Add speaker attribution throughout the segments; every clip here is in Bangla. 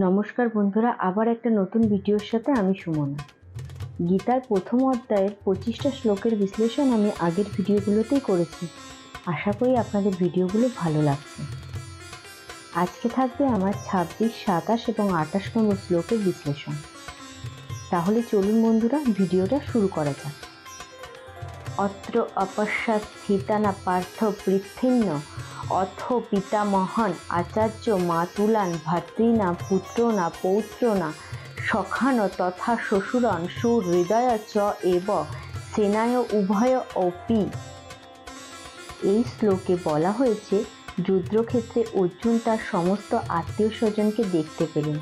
Speaker 1: নমস্কার বন্ধুরা, আবার একটা নতুন ভিডিওর সাথে আমি সুমনা। গীতার প্রথম অধ্যায়ের 25টা শ্লোকের বিশ্লেষণ আমি আগের ভিডিওগুলোতেই করেছি। আশা করি আপনাদের ভিডিওগুলো ভালো লাগছে। আজকে থাকবে আমার 26, 27 এবং 28 নম্বর শ্লোকের বিশ্লেষণ। তাহলে চলুন বন্ধুরা, ভিডিওটা শুরু করা যাক। অত্র অপশ্যাৎ স্থিতানা পার্থ পৃথিন্ন অথ পিতামহান আচার্য মাতুলান ভাতৃনা পুত্রনা পৌত্রনা সখান তথা শ্বশুরান সুহৃদয় চ এব সেনায় উভয় অপি। এই শ্লোকে বলা হয়েছে, যুদ্ধক্ষেত্রে অর্জুন তার সমস্ত আত্মীয় স্বজনকে দেখতে পেলেন।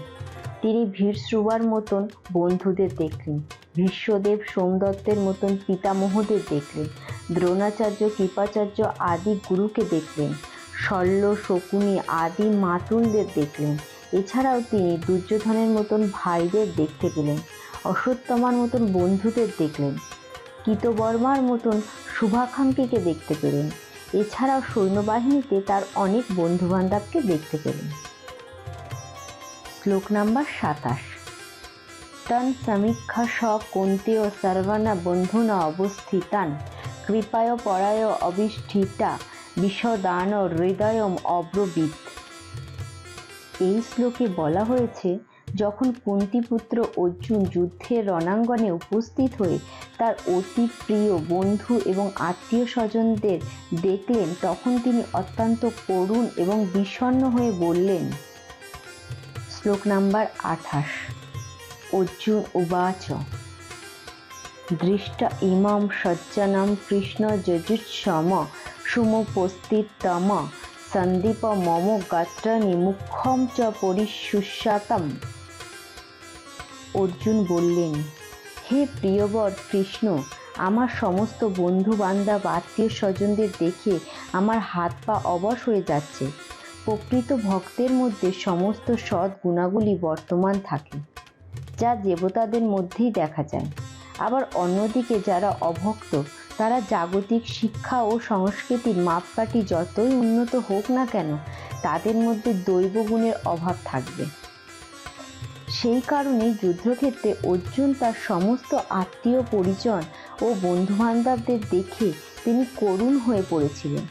Speaker 1: তিনি ভীষ্মর মতন বন্ধুদের দেখলেন, ভীষ্মদেব সোমদত্তের মতন পিতামহদের দেখলেন, দ্রোণাচার্য কৃপাচার্য আদি গুরুকে দেখলেন, শল্য শকুনি আদি মাতুলদের দেখলেন। এছাড়াও তিনি দুর্যোধনের মতন ভাইদের দেখতে পেলেন, অশ্বত্থামার মতন বন্ধুদের দেখলেন, কৃতবর্মার মতন শুভাকাঙ্ক্ষীকে দেখতে পেলেন। এছাড়াও সৈন্যবাহিনীতে তার অনেক বন্ধুবান্ধবকে দেখতে পেলেন। শ্লোক নাম্বার 27। তন সমীক্ষা স কুন্তেয় সর্বানা বন্ধুনা অবস্থিতান কৃপায় পরায় অবিষ্ঠিতা বিষদান হৃদয়ম অব্রবীত। এই শ্লোকে বলা হয়েছে, যখন কুন্তিপুত্র অর্জুন যুদ্ধের রণাঙ্গনে উপস্থিত হয়ে তার অতি প্রিয় বন্ধু এবং আত্মীয় স্বজনদের দেখলেন, তখন তিনি অত্যন্ত করুণ এবং বিষণ্ণ হয়ে বললেন। শ্লোক নাম্বার 28। অর্জুন উবাচ দৃষ্ট ইমাম সজ্জনম কৃষ্ণ যজুৎসম সুমুপস্থিতম সন্দীপ মম গাত্র নিমুখম চ পরিশুষ্যাতম। অর্জুন বললেন, হে প্রিয়বর কৃষ্ণ, আমার সমস্ত বন্ধু বান্ধব আত্মীয় স্বজনদের দেখে আমার হাত পা অবশ হয়ে যাচ্ছে। প্রকৃত ভক্তের মধ্যে সমস্ত সৎ গুণাগুলি বর্তমান থাকে, যা দেবতাদের মধ্যেই দেখা যায়। আবার অন্যদিকে যারা অভক্ত, তারা জাগতিক শিক্ষা ও সংস্কৃতির মাপকাঠি যতই উন্নত হোক না কেন, তাদের মধ্যে দৈব গুণের অভাব থাকবে। সেই কারণেই যুদ্ধক্ষেত্রে অর্জুন তার সমস্ত আত্মীয় পরিজন ও বন্ধুবান্ধবদের দেখে তিনি করুণ হয়ে পড়েছিলেন,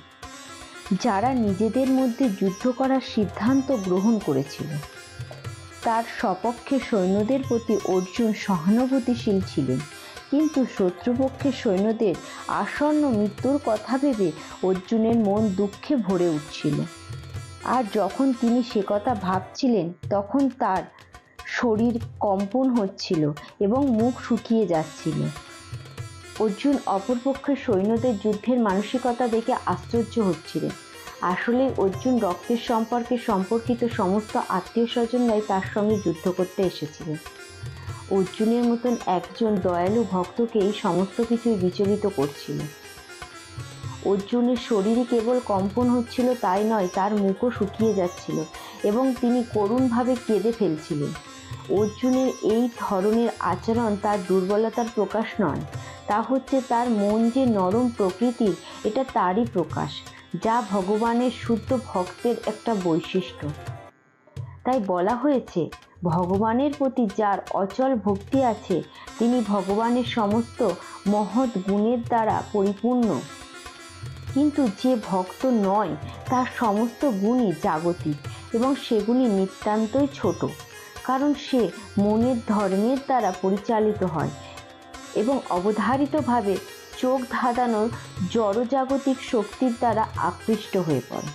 Speaker 1: যারা নিজেদের মধ্যে যুদ্ধ করার সিদ্ধান্ত গ্রহণ করেছিল। তার সপক্ষে সৈন্যদের প্রতি অর্জুন সহানুভূতিশীল ছিলেন, কিন্তু শত্রুপক্ষের সৈন্যদের আসন্ন মৃত্যুর কথা ভেবে অর্জুনের মন দুঃখে ভরে উঠছিল। আর যখন তিনি সে কথা ভাবছিলেন, তখন তার শরীর কম্পন হচ্ছিল এবং মুখ শুকিয়ে যাচ্ছিল। অর্জুন অপরপক্ষের সৈন্যদের যুদ্ধের মানসিকতা দেখে আশ্চর্য হচ্ছিলেন। আসলে অর্জুন রক্তের সম্পর্কে সম্পর্কিত সমস্ত আত্মীয় স্বজনরাই তার সঙ্গে যুদ্ধ করতে এসেছিলেন। অর্জুনের মতন একজন দয়ালু ভক্তকে এই সমস্ত কিছুই বিচলিত করছিল। অর্জুনের শরীরে কেবল কম্পন হচ্ছিল তাই নয়, তার মুখও শুকিয়ে যাচ্ছিল এবং তিনি করুণভাবে কেঁদে ফেলছিলেন। অর্জুনের এই ধরনের আচরণ তার দুর্বলতার প্রকাশ নয়, তা হচ্ছে তার মন যে নরম প্রকৃতির, এটা তারই প্রকাশ, যা ভগবানের শুদ্ধ ভক্তের একটা বৈশিষ্ট্য। তাই বলা হয়েছে, ভগবানের প্রতি যার অচল ভক্তি আছে, তিনি ভগবানের সমস্ত মহৎ গুণের দ্বারা পরিপূর্ণ। কিন্তু যে ভক্ত নয়, তার সমস্ত গুণই জাগতিক এবং সেগুলি নিতান্তই ছোট, কারণ সে মনের ধর্মের দ্বারা পরিচালিত হয় এবং অবধারিতভাবে চোখ ধাঁধানো জড়জাগতিক শক্তির দ্বারা আকৃষ্ট হয়ে পড়ে।